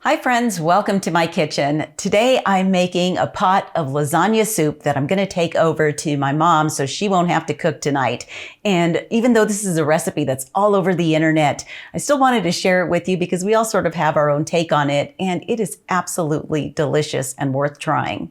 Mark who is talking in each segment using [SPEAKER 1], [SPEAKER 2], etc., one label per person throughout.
[SPEAKER 1] Hi friends, welcome to my kitchen. Today I'm making a pot of lasagna soup that I'm going to take over to my mom so she won't have to cook tonight. And even though this is a recipe that's all over the internet, I still wanted to share it with you because we all sort of have our own take on it, and it is absolutely delicious and worth trying.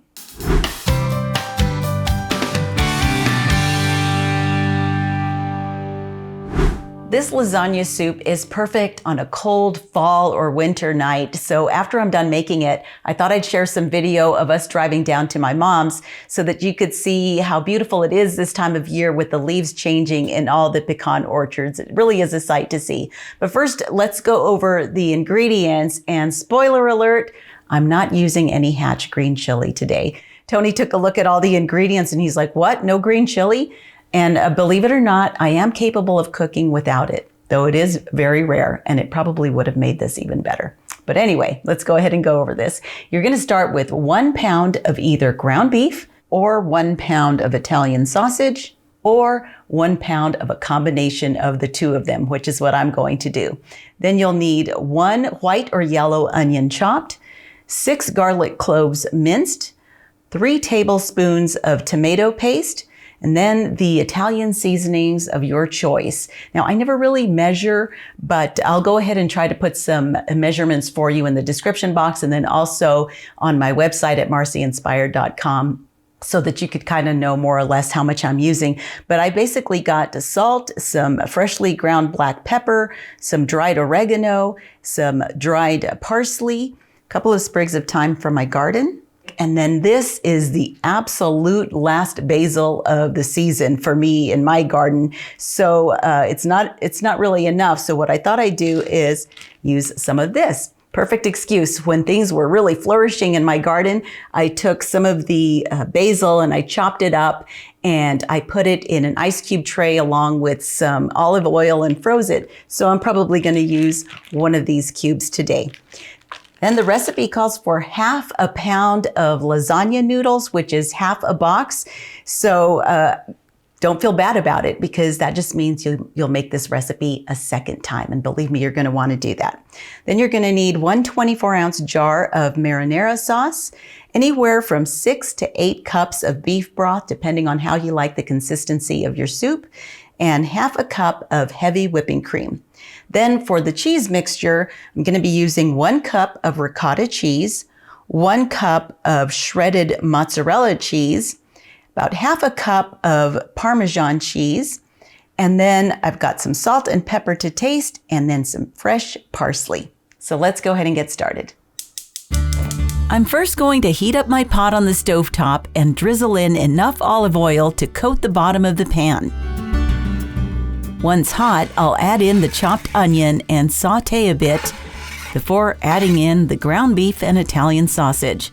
[SPEAKER 1] This lasagna soup is perfect on a cold fall or winter night. So after I'm done making it, I thought I'd share some video of us driving down to my mom's so that you could see how beautiful it is this time of year with the leaves changing in all the pecan orchards. It really is a sight to see. But first, let's go over the ingredients. And spoiler alert, I'm not using any Hatch green chili today. Tony took a look at all the ingredients and he's like, what? No green chili? And believe it or not, I am capable of cooking without it, though it is very rare, and it probably would have made this even better. But anyway, let's go ahead and go over this. You're going to start with 1 pound of either ground beef or 1 pound of Italian sausage or 1 pound of a combination of the two of them, which is what I'm going to do. Then you'll need 1 white or yellow onion chopped, 6 garlic cloves minced, 3 tablespoons of tomato paste, and then the Italian seasonings of your choice. Now, I never really measure, but I'll go ahead and try to put some measurements for you in the description box and then also on my website at marcyinspired.com so that you could kind of know more or less how much I'm using. But I basically got salt, some freshly ground black pepper, some dried oregano, some dried parsley, a couple of sprigs of thyme from my garden. And then this is the absolute last basil of the season for me in my garden. So it's not really enough. So what I thought I'd do is use some of this. Perfect excuse. When things were really flourishing in my garden, I took some of the basil and I chopped it up and I put it in an ice cube tray along with some olive oil and froze it. So I'm probably going to use one of these cubes today. Then the recipe calls for half a pound of lasagna noodles, which is half a box. So don't feel bad about it because that just means you'll make this recipe a second time. And believe me, you're going to want to do that. Then you're going to need 1 24-ounce jar of marinara sauce, anywhere from 6 to 8 cups of beef broth, depending on how you like the consistency of your soup, and half a cup of heavy whipping cream. Then for the cheese mixture, I'm going to be using 1 cup of ricotta cheese, 1 cup of shredded mozzarella cheese, about half a cup of parmesan cheese, and then I've got some salt and pepper to taste, and then some fresh parsley. So let's go ahead and get started. I'm first going to heat up my pot on the stovetop and drizzle in enough olive oil to coat the bottom of the pan. Once hot, I'll add in the chopped onion and sauté a bit before adding in the ground beef and Italian sausage.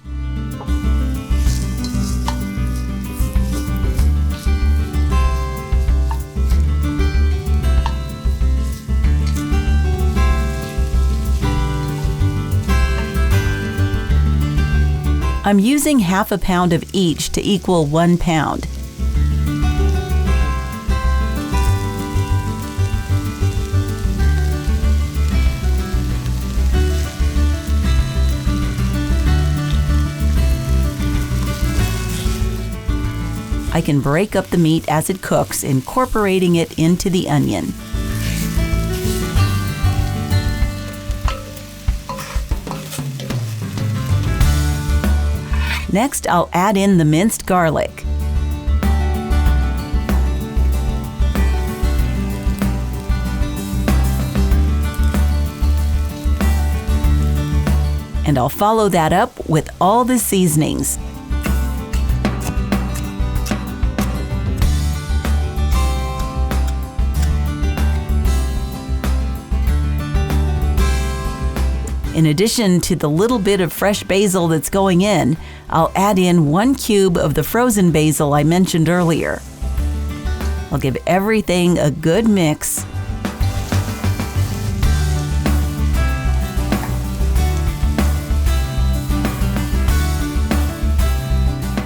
[SPEAKER 1] I'm using half a pound of each to equal 1 pound. I can break up the meat as it cooks, incorporating it into the onion. Next, I'll add in the minced garlic. And I'll follow that up with all the seasonings. In addition to the little bit of fresh basil that's going in, I'll add in 1 cube of the frozen basil I mentioned earlier. I'll give everything a good mix.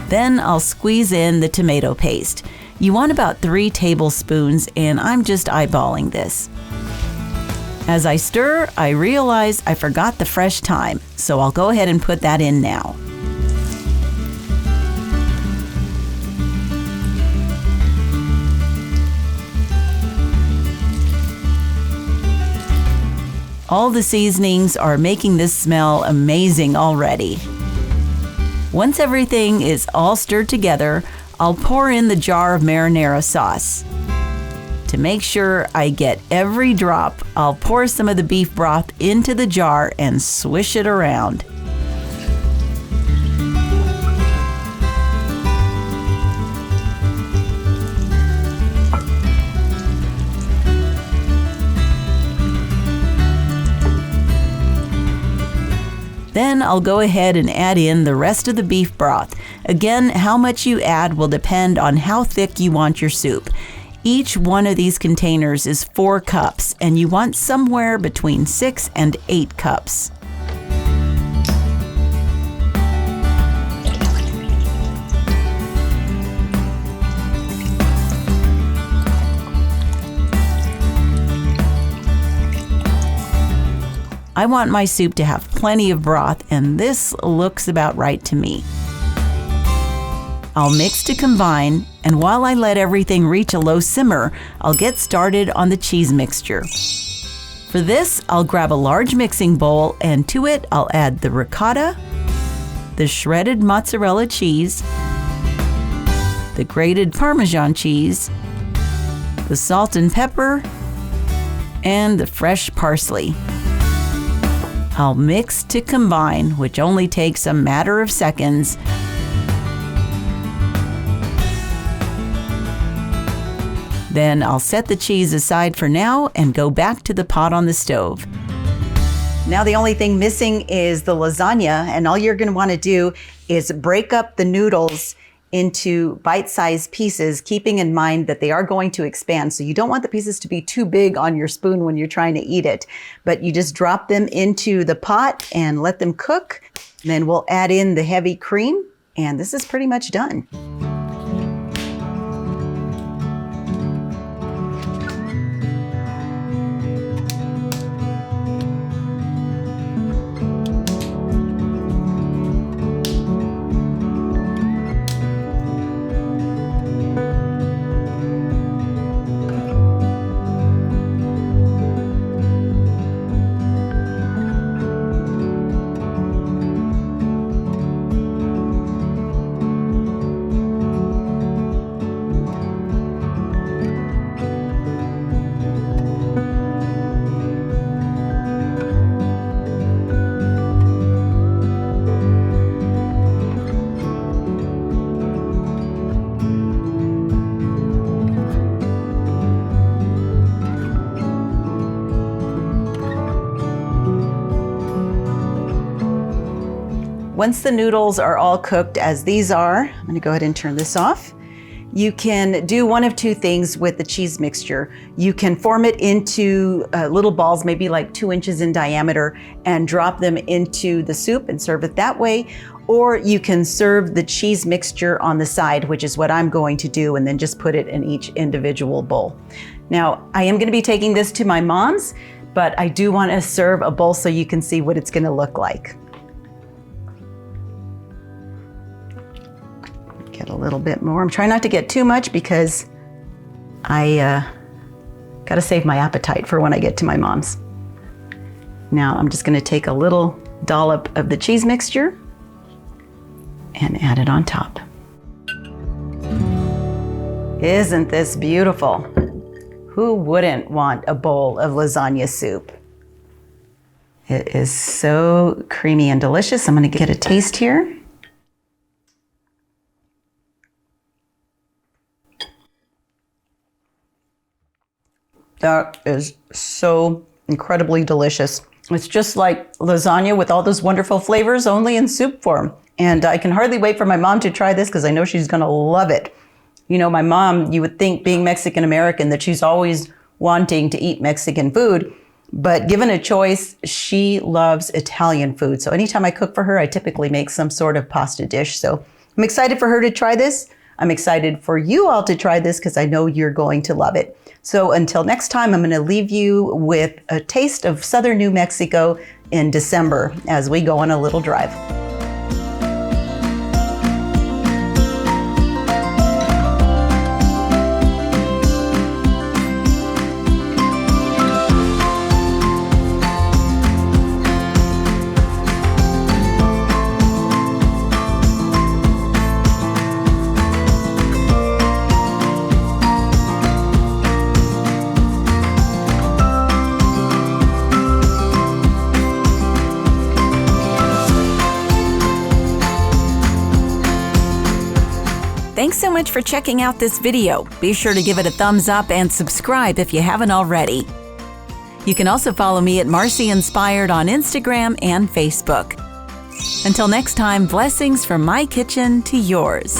[SPEAKER 1] Then I'll squeeze in the tomato paste. You want about 3 tablespoons, and I'm just eyeballing this. As I stir, I realize I forgot the fresh thyme, so I'll go ahead and put that in now. All the seasonings are making this smell amazing already. Once everything is all stirred together, I'll pour in the jar of marinara sauce. To make sure I get every drop, I'll pour some of the beef broth into the jar and swish it around. Then I'll go ahead and add in the rest of the beef broth. Again, how much you add will depend on how thick you want your soup. Each one of these containers is 4 cups, and you want somewhere between 6 and 8 cups. I want my soup to have plenty of broth, and this looks about right to me. I'll mix to combine, and while I let everything reach a low simmer, I'll get started on the cheese mixture. For this, I'll grab a large mixing bowl, and to it I'll add the ricotta, the shredded mozzarella cheese, the grated parmesan cheese, the salt and pepper, and the fresh parsley. I'll mix to combine, which only takes a matter of seconds. Then I'll set the cheese aside for now and go back to the pot on the stove. Now the only thing missing is the lasagna, and all you're going to want to do is break up the noodles into bite-sized pieces, keeping in mind that they are going to expand. So you don't want the pieces to be too big on your spoon when you're trying to eat it. But you just drop them into the pot and let them cook. And then we'll add in the heavy cream, and this is pretty much done. Once the noodles are all cooked, as these are, I'm going to go ahead and turn this off. You can do one of two things with the cheese mixture. You can form it into little balls, maybe like 2 inches in diameter, and drop them into the soup and serve it that way. Or you can serve the cheese mixture on the side, which is what I'm going to do, and then just put it in each individual bowl. Now, I am going to be taking this to my mom's, but I do want to serve a bowl so you can see what it's going to look like. Get a little bit more. I'm trying not to get too much because I got to save my appetite for when I get to my mom's. Now I'm just going to take a little dollop of the cheese mixture and add it on top. Isn't this beautiful? Who wouldn't want a bowl of lasagna soup? It is so creamy and delicious. I'm going to get a taste here. That is so incredibly delicious. It's just like lasagna with all those wonderful flavors, only in soup form. And I can hardly wait for my mom to try this because I know she's gonna love it. You know, my mom, you would think being Mexican American that she's always wanting to eat Mexican food, but given a choice, she loves Italian food. So anytime I cook for her, I typically make some sort of pasta dish. So I'm excited for her to try this. I'm excited for you all to try this because I know you're going to love it. So until next time, I'm going to leave you with a taste of southern New Mexico in December as we go on a little drive. Thanks so much for checking out this video. Be sure to give it a thumbs up and subscribe if you haven't already. You can also follow me at Marcy Inspired on Instagram and Facebook. Until next time, blessings from my kitchen to yours.